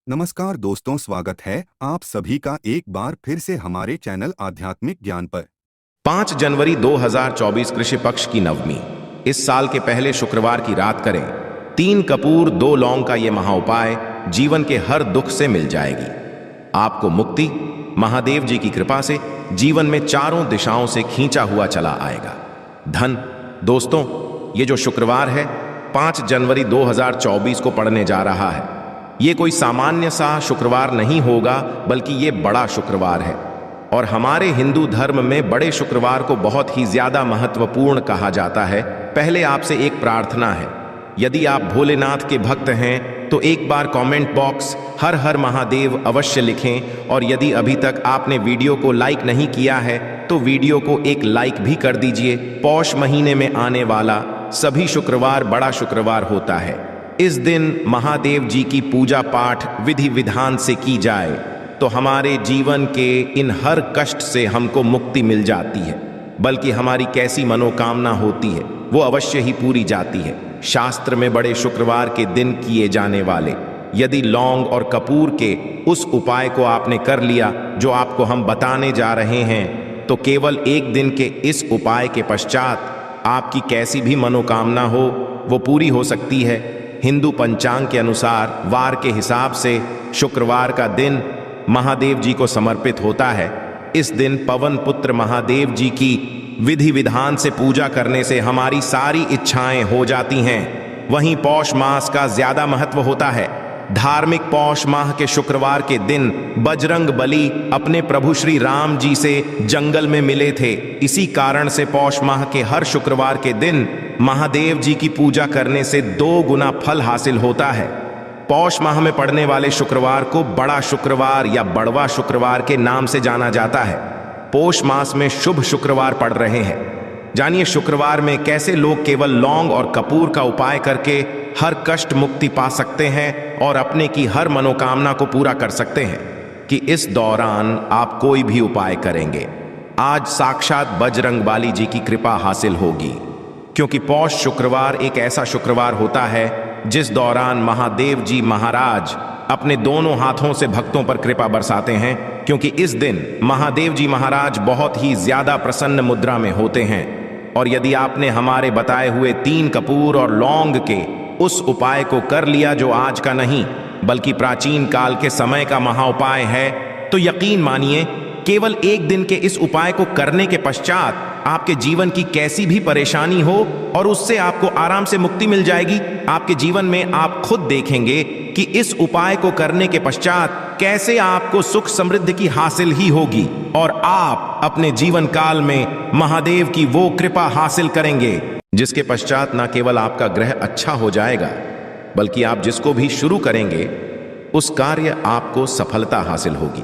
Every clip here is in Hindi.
नमस्कार दोस्तों, स्वागत है आप सभी का एक बार फिर से हमारे चैनल आध्यात्मिक ज्ञान पर। 5 जनवरी 2024 कृषि पक्ष की नवमी इस साल के पहले शुक्रवार की रात करें। 3 कपूर 2 लौंग का ये महाउपाय जीवन के हर दुख से मिल जाएगी। आपको मुक्ति महादेव जी की कृपा से जीवन में चारों दिशाओं से खींचा हुआ चला आएगा। धन दोस्तों, ये जो शुक्रवार है 5 जनवरी 2024 को पड़ने जा रहा है, ये कोई सामान्य सा शुक्रवार नहीं होगा, बल्कि ये बड़ा शुक्रवार है। और हमारे हिंदू धर्म में बड़े शुक्रवार को बहुत ही ज्यादा महत्वपूर्ण कहा जाता है। पहले आपसे एक प्रार्थना है, यदि आप भोलेनाथ के भक्त हैं तो एक बार कमेंट बॉक्स हर हर महादेव अवश्य लिखें। और यदि अभी तक आपने वीडियो को लाइक नहीं किया है तो वीडियो को एक लाइक भी कर दीजिए। पौष महीने में आने वाला सभी शुक्रवार बड़ा शुक्रवार होता है। इस दिन महादेव जी की पूजा पाठ विधि विधान से की जाए तो हमारे जीवन के इन हर कष्ट से हमको मुक्ति मिल जाती है, बल्कि हमारी कैसी मनोकामना होती है वो अवश्य ही पूरी जाती है। शास्त्र में बड़े शुक्रवार के दिन किए जाने वाले यदि लौंग और कपूर के उस उपाय को आपने कर लिया जो आपको हम बताने जा रहे हैं, तो केवल एक दिन के इस उपाय के पश्चात आपकी कैसी भी मनोकामना हो वो पूरी हो सकती है। हिंदू पंचांग के अनुसार वार के हिसाब से शुक्रवार का दिन महादेव जी को समर्पित होता है। इस दिन पवन पुत्र महादेव जी की विधि विधान से पूजा करने से हमारी सारी इच्छाएं हो जाती हैं। वहीं पौष मास का ज्यादा महत्व होता है। धार्मिक पौष माह के शुक्रवार के दिन बजरंग बली अपने प्रभु श्री राम जी से जंगल में मिले थे। इसी कारण से पौष माह के हर शुक्रवार के दिन महादेव जी की पूजा करने से 2 गुना फल हासिल होता है। पौष माह में पड़ने वाले शुक्रवार को बड़ा शुक्रवार या बड़वा शुक्रवार के नाम से जाना जाता है। पौष मास में शुभ शुक्रवार पड़ रहे हैं। जानिए शुक्रवार में कैसे लोग केवल लौंग और कपूर का उपाय करके हर कष्ट मुक्ति पा सकते हैं और अपने की हर मनोकामना को पूरा कर सकते हैं। कि इस दौरान आप कोई भी उपाय करेंगे, आज साक्षात बजरंगबली जी की कृपा हासिल होगी। क्योंकि पौष शुक्रवार एक ऐसा शुक्रवार होता है जिस दौरान महादेव जी महाराज अपने दोनों हाथों से भक्तों पर कृपा बरसाते हैं। क्योंकि इस दिन महादेव जी महाराज बहुत ही ज्यादा प्रसन्न मुद्रा में होते हैं। और यदि आपने हमारे बताए हुए 3 कपूर और लौंग के उस उपाय को कर लिया जो आज का नहीं बल्कि प्राचीन काल के समय का महाउपाय है, तो यकीन मानिए केवल एक दिन के इस उपाय को करने के पश्चात आपके जीवन की कैसी भी परेशानी हो और उससे आपको आराम से मुक्ति मिल जाएगी। आपके जीवन में आप खुद देखेंगे कि इस उपाय को करने के पश्चात कैसे आपको सुख समृद्धि की हासिल ही होगी और आप अपने जीवन काल में महादेव की वो कृपा हासिल करेंगे जिसके पश्चात न केवल आपका ग्रह अच्छा हो जाएगा, बल्कि आप जिसको भी शुरू करेंगे उस कार्य आपको सफलता हासिल होगी।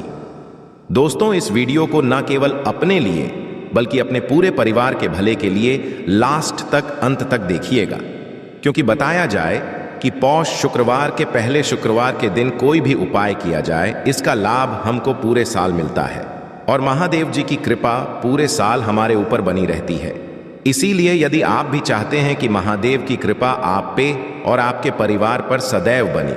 दोस्तों, इस वीडियो को न केवल अपने लिए बल्कि अपने पूरे परिवार के भले के लिए लास्ट तक अंत तक देखिएगा। क्योंकि बताया जाए कि पौष शुक्रवार के पहले शुक्रवार के दिन कोई भी उपाय किया जाए, इसका लाभ हमको पूरे साल मिलता है और महादेव जी की कृपा पूरे साल हमारे ऊपर बनी रहती है। इसीलिए यदि आप भी चाहते हैं कि महादेव की कृपा आप पे और आपके परिवार पर सदैव बनी,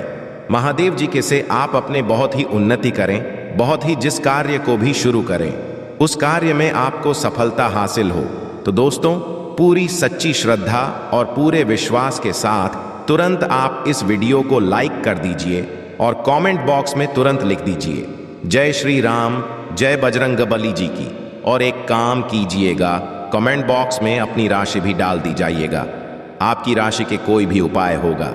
महादेव जी के से आप अपने बहुत ही उन्नति करें, बहुत ही जिस कार्य को भी शुरू करें उस कार्य में आपको सफलता हासिल हो, तो दोस्तों पूरी सच्ची श्रद्धा और पूरे विश्वास के साथ तुरंत आप इस वीडियो को लाइक कर दीजिए और कमेंट बॉक्स में तुरंत लिख दीजिए जय श्री राम, जय बजरंगबली जी की। और एक काम कीजिएगा, कमेंट बॉक्स में अपनी राशि भी डाल दी जाइएगा। आपकी राशि के कोई भी उपाय होगा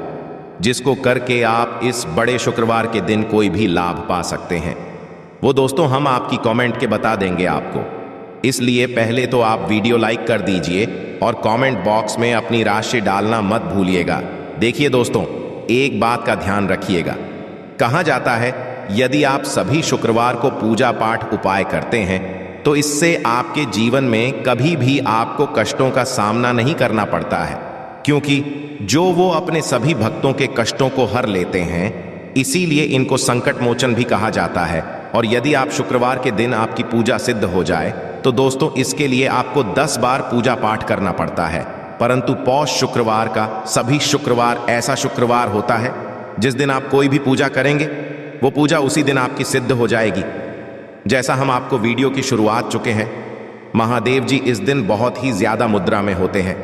जिसको करके आप इस बड़े शुक्रवार के दिन कोई भी लाभ पा सकते हैं, वो दोस्तों हम आपकी कमेंट के बता देंगे आपको। इसलिए पहले तो आप वीडियो लाइक कर दीजिए और कमेंट बॉक्स में अपनी राशि डालना मत भूलिएगा। देखिए दोस्तों, एक बात का ध्यान रखिएगा, कहा जाता है यदि आप सभी शुक्रवार को पूजा पाठ उपाय करते हैं तो इससे आपके जीवन में कभी भी आपको कष्टों का सामना नहीं करना पड़ता है। क्योंकि जो वो अपने सभी भक्तों के कष्टों को हर लेते हैं, इसीलिए इनको संकट मोचन भी कहा जाता है। और यदि आप शुक्रवार के दिन आपकी पूजा सिद्ध हो जाए तो दोस्तों इसके लिए आपको 10 बार पूजा पाठ करना पड़ता है। परंतु पौष शुक्रवार का सभी शुक्रवार ऐसा शुक्रवार होता है जिस दिन आप कोई भी पूजा करेंगे वो पूजा उसी दिन आपकी सिद्ध हो जाएगी। जैसा हम आपको वीडियो की शुरुआत चुके हैं, महादेव जी इस दिन बहुत ही ज्यादा मुद्रा में होते हैं।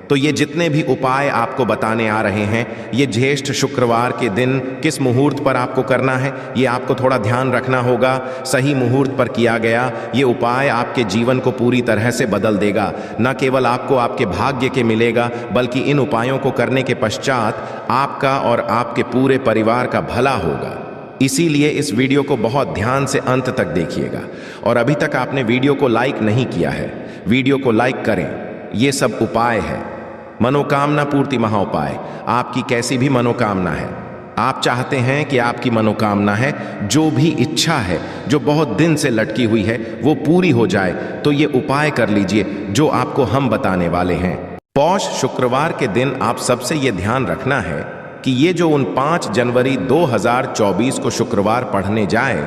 तो ये जितने भी उपाय आपको बताने आ रहे हैं, ये ज्येष्ठ शुक्रवार के दिन किस मुहूर्त पर आपको करना है, ये आपको थोड़ा ध्यान रखना होगा। सही मुहूर्त पर किया गया ये उपाय आपके जीवन को पूरी तरह से बदल देगा। न केवल आपको आपके भाग्य के मिलेगा, बल्कि इन उपायों को करने के पश्चात आपका और आपके पूरे परिवार का भला होगा। इसीलिए इस वीडियो को बहुत ध्यान से अंत तक देखिएगा। और अभी तक आपने वीडियो को लाइक नहीं किया है, वीडियो को लाइक करें। ये सब उपाय है, मनोकामना पूर्ति महाउपाय। आपकी कैसी भी मनोकामना है, आप चाहते हैं कि आपकी मनोकामना है, जो भी इच्छा है जो बहुत दिन से लटकी हुई है वो पूरी हो जाए, तो ये उपाय कर लीजिए जो आपको हम बताने वाले हैं। पौष शुक्रवार के दिन आप सबसे ये ध्यान रखना है कि ये जो 5 जनवरी 2024 को शुक्रवार पढ़ने जाए,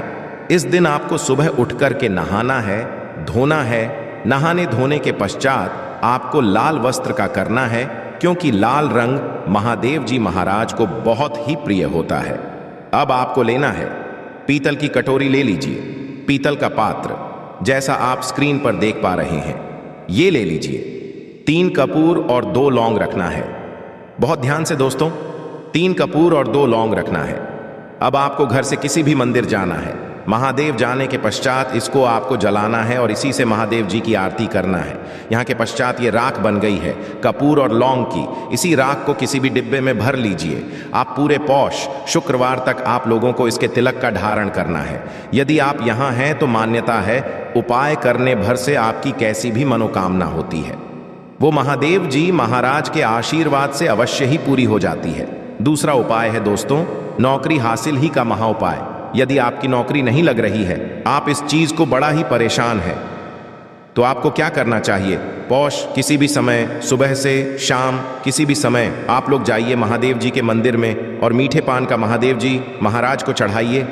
इस दिन आपको सुबह उठकर के नहाना है, धोना है। नहाने धोने के पश्चात आपको लाल वस्त्र का करना है, क्योंकि लाल रंग महादेव जी महाराज को बहुत ही प्रिय होता है। अब आपको लेना है पीतल की कटोरी ले लीजिए, पीतल का पात्र जैसा आप स्क्रीन पर देख पा रहे हैं, ये ले लीजिए। 3 कपूर और 2 लौंग रखना है। बहुत ध्यान से दोस्तों, 3 कपूर और 2 लौंग रखना है। अब आपको घर से किसी भी मंदिर जाना है, महादेव जाने के पश्चात इसको आपको जलाना है और इसी से महादेव जी की आरती करना है। यहाँ के पश्चात ये राख बन गई है कपूर और लौंग की। इसी राख को किसी भी डिब्बे में भर लीजिए। आप पूरे पौष शुक्रवार तक आप लोगों को इसके तिलक का धारण करना है। यदि आप यहाँ हैं तो मान्यता है उपाय करने भर से आपकी कैसी भी मनोकामना होती है, वो महादेव जी महाराज के आशीर्वाद से अवश्य ही पूरी हो जाती है। दूसरा उपाय है दोस्तों, नौकरी हासिल ही का महाउपाय। यदि आपकी नौकरी नहीं लग रही है, आप इस चीज को बड़ा ही परेशान हैं, तो आपको क्या करना चाहिए? पौष किसी भी समय, सुबह से शाम किसी भी समय आप लोग जाइए महादेव जी के मंदिर में और मीठे पान का महादेव जी महाराज को चढ़ाइए।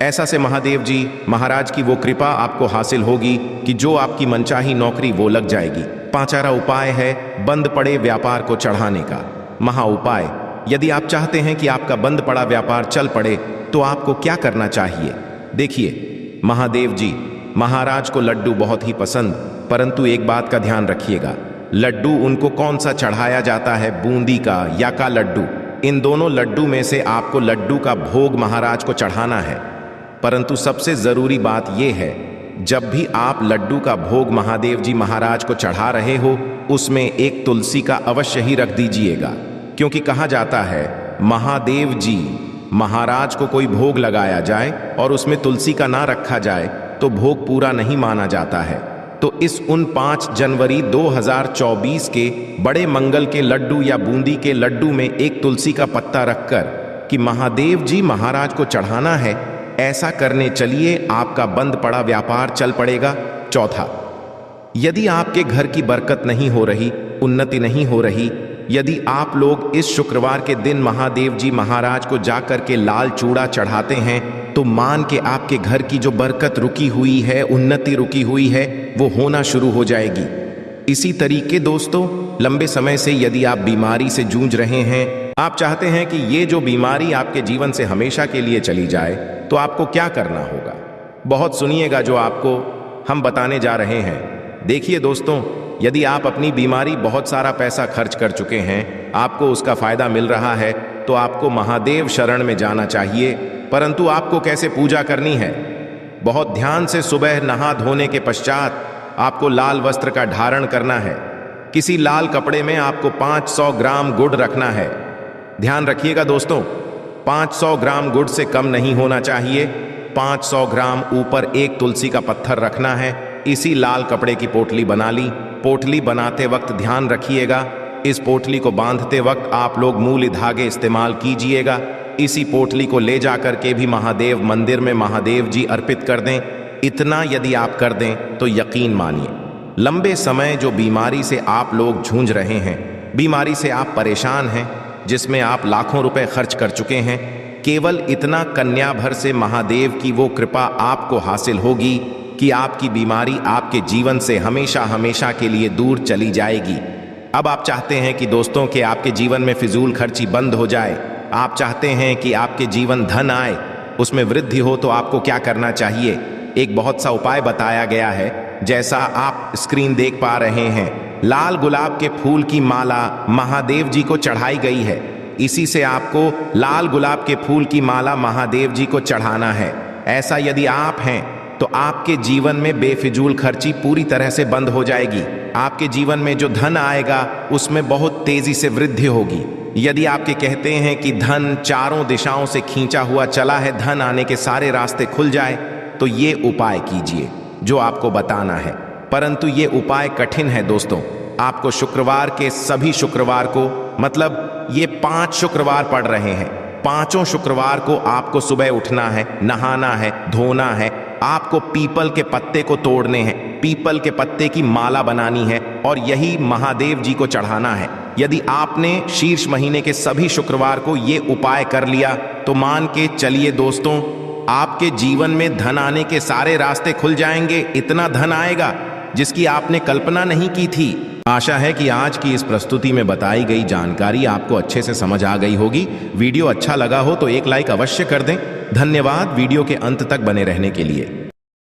ऐसा से महादेव जी महाराज की वो कृपा आपको हासिल होगी कि जो आपकी मनचाही नौकरी वो लग जाएगी। पांचवा उपाय है बंद पड़े व्यापार को चढ़ाने का महाउपाय। यदि आप चाहते हैं कि आपका बंद पड़ा व्यापार चल पड़े, तो आपको क्या करना चाहिए? देखिए, महादेव जी महाराज को लड्डू बहुत ही पसंद, परंतु एक बात का ध्यान रखिएगा, लड्डू उनको कौन सा चढ़ाया जाता है, बूंदी का या का लड्डू? इन दोनों लड्डू में से आपको लड्डू का भोग महाराज को चढ़ाना है। परंतु सबसे जरूरी बात यह है, जब भी आप लड्डू का भोग महादेव जी महाराज को चढ़ा रहे हो, उसमें एक तुलसी का अवश्य ही रख दीजिएगा, क्योंकि कहा जाता है महादेव जी महाराज को कोई भोग लगाया जाए और उसमें तुलसी का ना रखा जाए तो भोग पूरा नहीं माना जाता है। तो इस 5 जनवरी 2024 के बड़े मंगल के लड्डू या बूंदी के लड्डू में एक तुलसी का पत्ता रखकर कि महादेव जी महाराज को चढ़ाना है, ऐसा करने चलिए, आपका बंद पड़ा व्यापार चल पड़ेगा। चौथा, यदि आपके घर की बरकत नहीं हो रही, उन्नति नहीं हो रही, यदि आप लोग इस शुक्रवार के दिन महादेव जी महाराज को जाकर के लाल चूड़ा चढ़ाते हैं, तो मान के आपके घर की जो बरकत रुकी हुई है, उन्नति रुकी हुई है, वो होना शुरू हो जाएगी। इसी तरीके दोस्तों, लंबे समय से यदि आप बीमारी से जूझ रहे हैं, आप चाहते हैं कि ये जो बीमारी आपके जीवन से हमेशा के लिए चली जाए, तो आपको क्या करना होगा? बहुत सुनिएगा जो आपको हम बताने जा रहे हैं। देखिए दोस्तों, यदि आप अपनी बीमारी बहुत सारा पैसा खर्च कर चुके हैं, आपको उसका फायदा मिल रहा है, तो आपको महादेव शरण में जाना चाहिए। परंतु आपको कैसे पूजा करनी है? बहुत ध्यान से सुबह नहा धोने के पश्चात आपको लाल वस्त्र का धारण करना है। किसी लाल कपड़े में आपको 500 ग्राम गुड़ रखना है। ध्यान रखिएगा दोस्तों, 500 ग्राम गुड़ से कम नहीं होना चाहिए। 500 ग्राम ऊपर एक तुलसी का पत्थर रखना है। इसी लाल कपड़े की पोटली बना ली। पोटली बनाते वक्त ध्यान रखिएगा, इस पोटली को बांधते वक्त आप लोग मूली धागे इस्तेमाल कीजिएगा। इसी पोटली को ले जाकर के भी महादेव मंदिर में महादेव जी अर्पित कर दें। इतना यदि आप कर दें तो यकीन मानिए, लंबे समय जो बीमारी से आप लोग जूझ रहे हैं, बीमारी से आप परेशान हैं, जिसमें आप लाखों रुपए खर्च कर चुके हैं, केवल इतना कन्या भर से महादेव की वो कृपा आपको हासिल होगी कि आपकी बीमारी आपके जीवन से हमेशा हमेशा के लिए दूर चली जाएगी। अब आप चाहते हैं कि दोस्तों के आपके जीवन में फिजूल खर्ची बंद हो जाए, आप चाहते हैं कि आपके जीवन धन आए, उसमें वृद्धि हो तो आपको क्या करना चाहिए। एक बहुत सा उपाय बताया गया है, जैसा आप स्क्रीन देख पा रहे हैं। लाल गुलाब के फूल की माला महादेव जी को चढ़ाई गई है। इसी से आपको लाल गुलाब के फूल की माला महादेव जी को चढ़ाना है। ऐसा यदि आप हैं तो आपके जीवन में बेफिजूल खर्ची पूरी तरह से बंद हो जाएगी। आपके जीवन में जो धन आएगा उसमें बहुत तेजी से वृद्धि होगी। यदि आपके कहते हैं कि धन चारों दिशाओं से खींचा हुआ चला है, धन आने के सारे रास्ते खुल जाए, तो ये उपाय कीजिए जो आपको बताना है। परंतु ये उपाय कठिन है दोस्तों। आपको शुक्रवार के सभी शुक्रवार को, मतलब ये 5 शुक्रवार पड़ रहे हैं, 5 शुक्रवार को आपको सुबह उठना है, नहाना है, धोना है। आपको पीपल के पत्ते को तोड़ने हैं, पीपल के पत्ते की माला बनानी है और यही महादेव जी को चढ़ाना है। यदि आपने शीर्ष महीने के सभी शुक्रवार को ये उपाय कर लिया तो मान के चलिए दोस्तों, आपके जीवन में धन आने के सारे रास्ते खुल जाएंगे। इतना धन आएगा जिसकी आपने कल्पना नहीं की थी। आशा है कि आज की इस प्रस्तुति में बताई गई जानकारी आपको अच्छे से समझ आ गई होगी। वीडियो अच्छा लगा हो तो एक लाइक अवश्य कर दें। धन्यवाद वीडियो के अंत तक बने रहने के लिए।